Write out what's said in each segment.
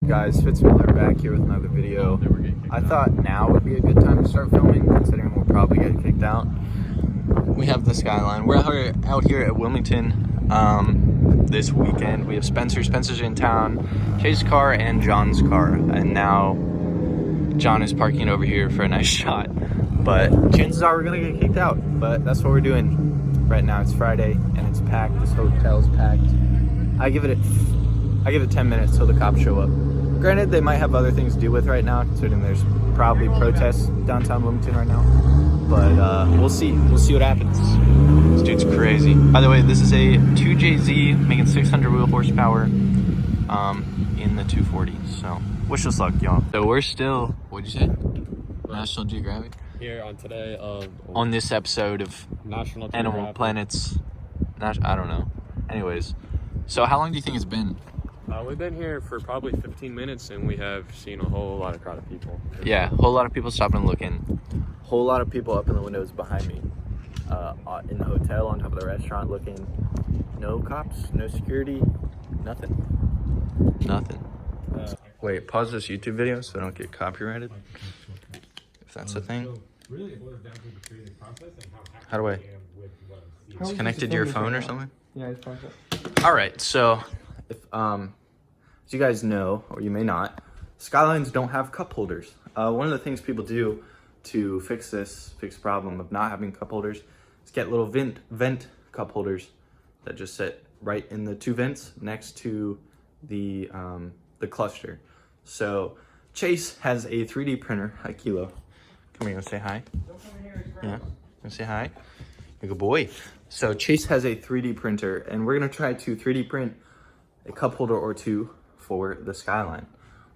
Guys, Fitz back here with another video. I thought now would be a good time to start filming, considering we'll probably get kicked out. We have the Skyline. We're out here at Wilmington this weekend. We have Spencer's in town, Chase's car, and John's car. And now John is parking over here for a nice shot. But chances are we're gonna get kicked out. But that's what we're doing right now. It's Friday and it's packed. This hotel's packed. I give it 10 minutes till the cops show up. Granted, they might have other things to do with right now, considering there's probably protests downtown Wilmington right now. But we'll see. We'll see what happens. This dude's crazy. By the way, this is a 2JZ making 600 wheel horsepower in the 240. So wish us luck, y'all. So we're still, what'd you say? National Geographic? Here on this episode of National Animal Planets. I don't know. Anyways, so how long do you think it's been? We've been here for probably 15 minutes and we have seen a whole lot of crowd of people. Yeah, a whole lot of people stopping and looking. Whole lot of people up in the windows behind me. In the hotel, on top of the restaurant looking. No cops, no security, nothing. Nothing. Wait, pause this YouTube video so I don't get copyrighted. If that's a thing. How do I? It's connected to your phone or something? Yeah, it's perfect. Alright, so if as you guys know, or you may not, Skylines don't have cup holders. One of the things people do to fix the problem of not having cup holders is get little vent cup holders that just sit right in the two vents next to the cluster. So Chase has a 3D printer. Hi, Kilo. Come here, you wanna say hi? Yeah, wanna say hi? You're a good boy. So Chase has a 3D printer, and we're gonna try to 3D print a cup holder or two for the Skyline.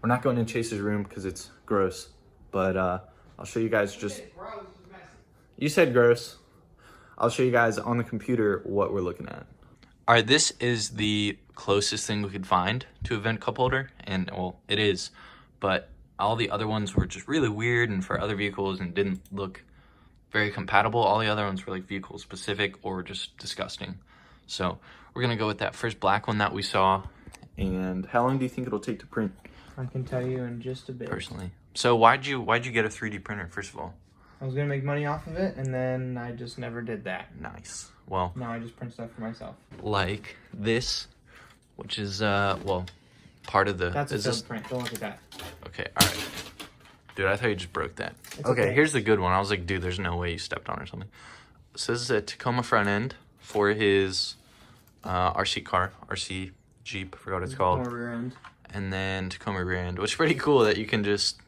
We're not going in Chase's room because it's gross, but I'll show you guys just... You said gross. I'll show you guys on the computer what we're looking at. All right, this is the closest thing we could find to a vent cup holder, and well, it is, but all the other ones were just really weird and for other vehicles and didn't look very compatible. All the other ones were like vehicle specific or just disgusting. So we're gonna go with that first black one that we saw. And how long do you think it'll take to print? I can tell you in just a bit. Personally. So why'd you get a 3D printer, first of all? I was gonna make money off of it, and then I just never did that. Nice. Well, now I just print stuff for myself. Like this, which is well, part of the... That's a failed print. Don't look at that. Okay, all right. Dude, I thought you just broke that. It's okay, here's the good one. I was like, dude, there's no way you stepped on or something. So this is a Tacoma front end for his RC Jeep, I forgot what it's called. Tacoma rear end. And then Tacoma rear end, which is pretty cool that you can just,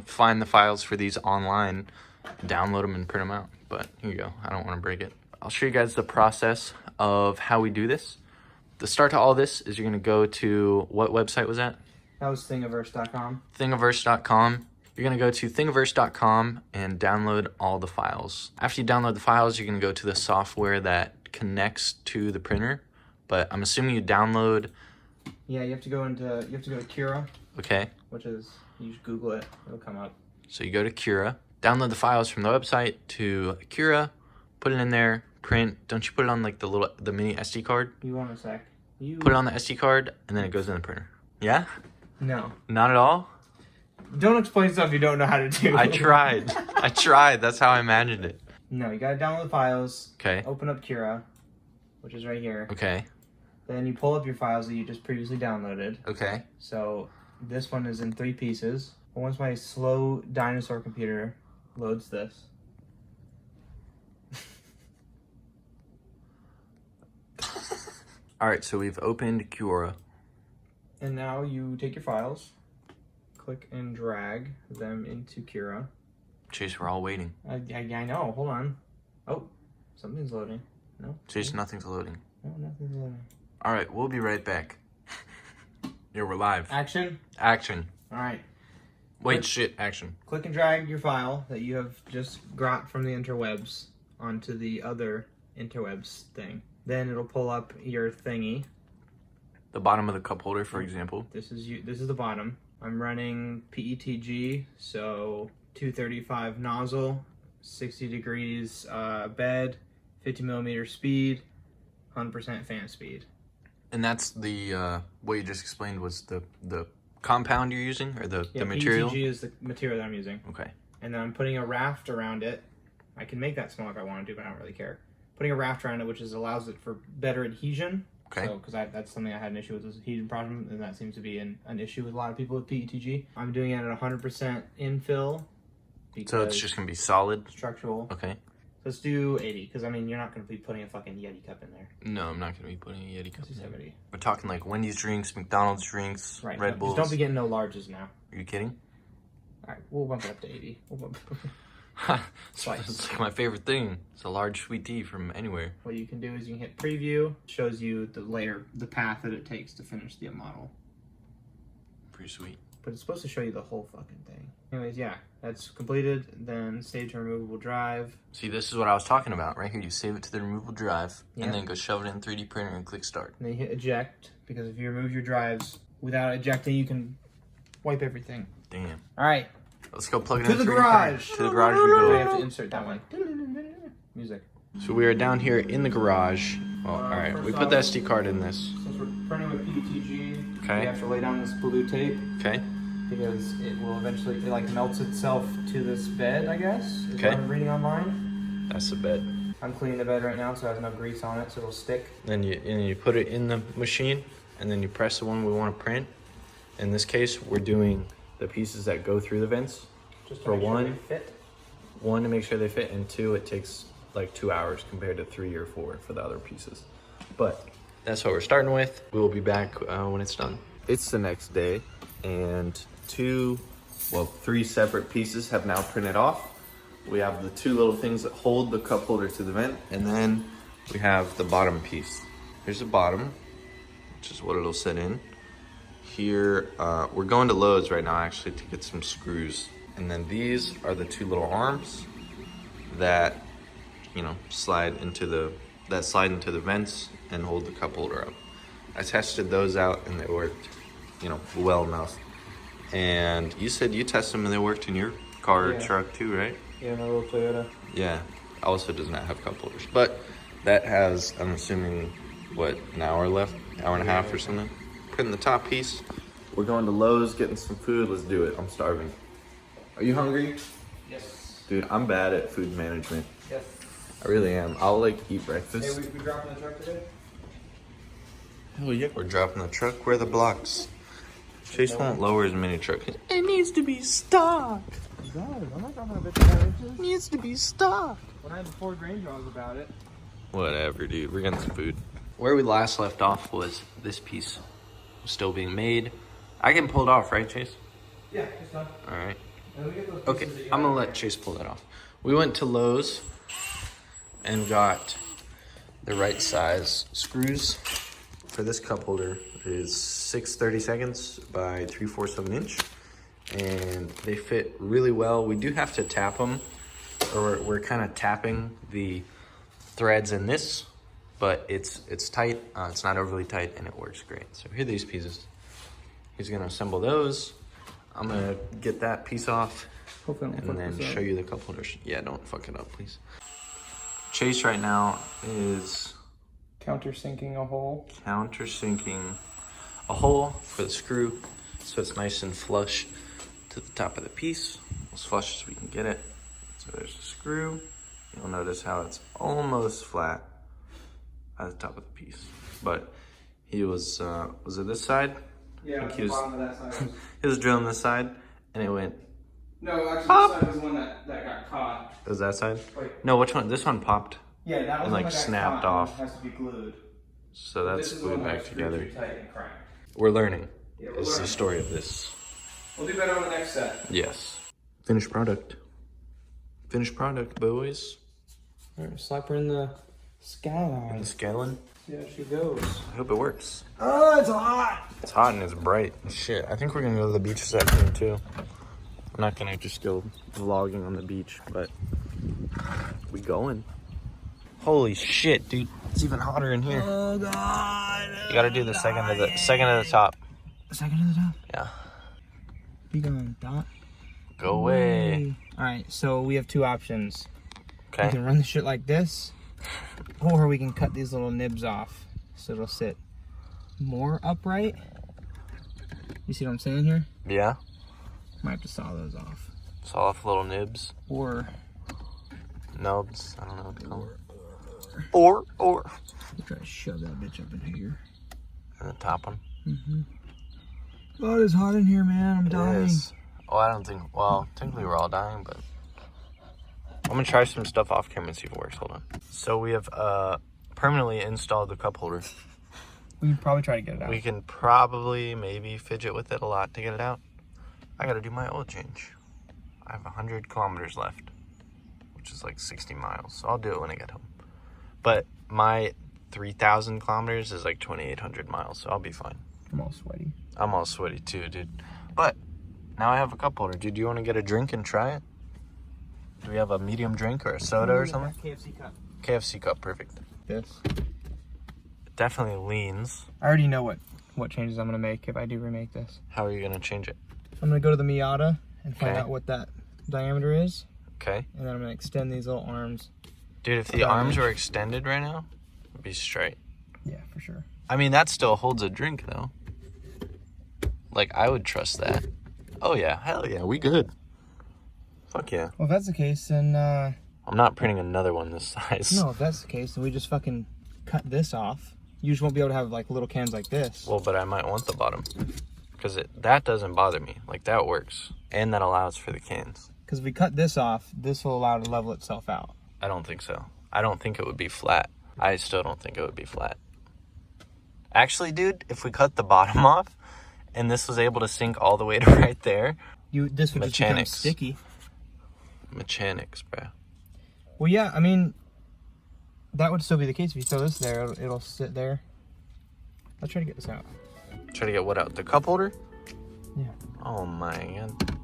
find the files for these online, download them and print them out. But here you go. I don't want to break it. I'll show you guys the process of how we do this. The start to all this is you're going to go to, what website was that? That was thingiverse.com. Thingiverse.com. You're going to go to thingiverse.com and download all the files. After you download the files, you're going to go to the software that connects to the printer. But I'm assuming you download... Yeah, you have to go to Cura. Okay. Which is, you just Google it, it'll come up. So you go to Cura, download the files from the website to Cura, put it in there, print. Don't you put it on like the mini SD card? You want a sec. Put it on the SD card and then it goes in the printer. Yeah? No. Not at all? Don't explain stuff you don't know how to do. I tried. That's how I imagined it. No, you gotta download the files. Okay. Open up Cura, which is right here. Okay. Then you pull up your files that you just previously downloaded. Okay. So this one is in 3 pieces. But once my slow dinosaur computer loads this. All right, so we've opened Cura. And now you take your files, click and drag them into Cura. Chase, we're all waiting. I know, hold on. Oh, something's loading. No? Chase, nothing's loading. No, nothing's loading. All right, we'll be right back. Yeah, we're live. Action? Action. All right. Wait, shit, action. Click and drag your file that you have just got from the interwebs onto the other interwebs thing. Then it'll pull up your thingy. The bottom of the cup holder, for example. This is the bottom. I'm running PETG, so 235 nozzle, 60 degrees bed, 50 millimeter speed, 100% fan speed. And that's the what you just explained was the compound you're using, or the Yeah, material? PETG is the material that I'm using. Okay. And then I'm putting a raft around it. I can make that small if I want to, but I don't really care. Putting a raft around it, which allows it for better adhesion. Okay. So, because that's something I had an issue with, was adhesion problem, and that seems to be an issue with a lot of people with PETG. I'm doing it at 100% infill. So it's just gonna be solid. Structural. Okay. Let's do 80, because I mean, you're not going to be putting a fucking Yeti cup in there. No, I'm not gonna be putting a Yeti cup. 70. We're talking like Wendy's drinks, McDonald's drinks, Right. Red Bulls. Just don't be getting no larges now. Are you kidding? All right, we'll bump it up to 80. We'll bump It's like my favorite thing. It's a large sweet tea from anywhere. What you can do is you can hit preview. It shows you the path that it takes to finish the model. Pretty sweet. But it's supposed to show you the whole fucking thing. Anyways, yeah, that's completed. Then save to removable drive. See, this is what I was talking about. Right here, you save it to the removable drive, Yeah. and then go shove it in 3D printer and click start. And then you hit eject, because if you remove your drives without ejecting, you can wipe everything. Damn. All right. Let's go plug it To in the 3D garage. printer. To the garage we We go. have to insert that one. Music. So we are down here in the garage. Well, all right, we put the SD card in this. Since we're printing with PETG, Okay. we have to lay down this blue tape Okay. because it will eventually, it like melts itself to this bed, I guess. Is Okay. what I'm reading online. That's the bed. I'm cleaning the bed right now, so it has no grease on it, so it'll stick. Then you put it in the machine, and then you press the one we want to print. In this case, we're doing the pieces that go through the vents. Just to For make sure one, they fit. One, to make sure they fit, and two, it takes like 2 hours compared to 3 or 4 for the other pieces. But that's what we're starting with. We will be back when it's done. It's the next day, and 3 separate pieces have now printed off. We have the 2 little things that hold the cup holder to the vent, and then we have the bottom piece. Here's the bottom, which is what it'll sit in. Here, we're going to Lowe's right now actually to get some screws. And then these are the 2 little arms that, slide into the vents and hold the cup holder up. I tested those out and they worked, well enough. And you said you tested them and they worked in your car or truck too, right? Yeah, my little Toyota. Yeah, also does not have cup holders. But that has, I'm assuming, an hour left? Hour and a half or something? Putting the top piece. We're going to Lowe's, getting some food. Let's do it. I'm starving. Are you hungry? Yes. Dude, I'm bad at food management. Yes. I really am. I'll eat breakfast. Hey, we dropping the truck today? Hell yeah. We're dropping the truck. Where are the blocks? Chase won't lower his mini truck. It needs to be stocked. God, I'm not dropping a bitch that inches. It needs to be stocked. When I had the Ford Ranger, I was about it. Whatever, dude. We're getting some food. Where we last left off was this piece was still being made. I can pull it off, right, Chase? Yeah, it's done. All right. And we get those Okay, pieces that you I'm gonna have let there. Chase pull that off. We went to Lowe's and got the right size screws for this cup holder. It is 6/32 by 3/4 of an inch, and they fit really well. We do have to tap them, or we're kind of tapping the threads in this, but it's tight. It's not overly tight, and it works great. So here are these pieces. He's gonna assemble those. I'm gonna get that piece off Hopefully I don't and fuck then this up. show you the cup holders. Yeah, don't fuck it up, please. Chase right now is Countersinking a hole. countersinking a hole for the screw so it's nice and flush to the top of the piece, as flush as we can get it. So there's the screw. You'll notice how it's almost flat at the top of the piece. But he was it this side? Yeah, Like the he was- bottom of that side was... He was drilling this side and it went, No, actually Pop! this side was the one that got caught. it was that side? Wait. No, which one? This one popped. Yeah, that was And, like, the one that got snapped caught. off. It has to be glued. So that's This is the glued one that back was screwed together. too tight and cracked. We're learning. Yeah, we're This is the learning. story of this. We'll do better on the next set. Yes. Finished product. Finished product, boys. Alright, slap her in the skyline. The Skylin. See how she goes. I hope it works. Oh, it's hot! It's hot and it's bright. Shit, I think we're gonna go to the beach this afternoon too. I'm not gonna just go vlogging on the beach, but we going. Holy shit, dude. It's even hotter in here. Oh god. You gotta do the second to the top. Second to the top. Yeah. Be gone, Dot. Go away. Alright, so we have 2 options. We Okay. can run the shit like this, or we can cut these little nibs off so it'll sit more upright. You see what I'm saying here? Yeah. Might have to saw those off. Saw off little nibs. Or Nubs. I don't know what to call them. Or. try to shove that bitch up in here. And the top one. Oh, it's hot in here, man. I'm dying. It is. Oh, I don't think. Well, technically we're all dying, but I'm gonna try some stuff off camera and see if it works. Hold on. So we have permanently installed the cup holder. We can probably try to get it out. We can probably maybe fidget with it a lot to get it out. I gotta do my oil change. I have 100 kilometers left, which is like 60 miles. So I'll do it when I get home. But my 3,000 kilometers is like 2,800 miles, so I'll be fine. I'm all sweaty. I'm all sweaty too, dude. But now I have a cup holder. Dude, do you want to get a drink and try it? Do we have a medium drink or a soda or something? KFC cup. KFC cup, perfect. This. It definitely leans. I already know what changes I'm gonna make if I do remake this. How are you gonna change it? I'm gonna go to the Miata and find Okay. out what that diameter is, Okay. and then I'm gonna extend these little arms. Dude, if the About an arms inch. were extended right now, it'd be straight. Yeah, for sure. I mean, that still holds a drink though. Like, I would trust that. Oh yeah, hell yeah, we good. Fuck yeah. Well, if that's the case, then I'm not printing another one this size. no. If that's the case, then we just fucking cut this off. You just won't be able to have like little cans like this. Well, but I might want the bottom. Because that doesn't bother me. Like, that works. And that allows for the cans. Because if we cut this off, this will allow it to level itself out. I don't think so. I don't think it would be flat. I still don't think it would be flat. Actually, dude, if we cut the bottom off and this was able to sink all the way to right there. This would just become Mechanics. sticky. Mechanics, bro. Well, yeah, I mean, that would still be the case if you throw this there. It'll sit there. Let's try to get this out. Try to get what out? The cup holder? Yeah. Oh my god.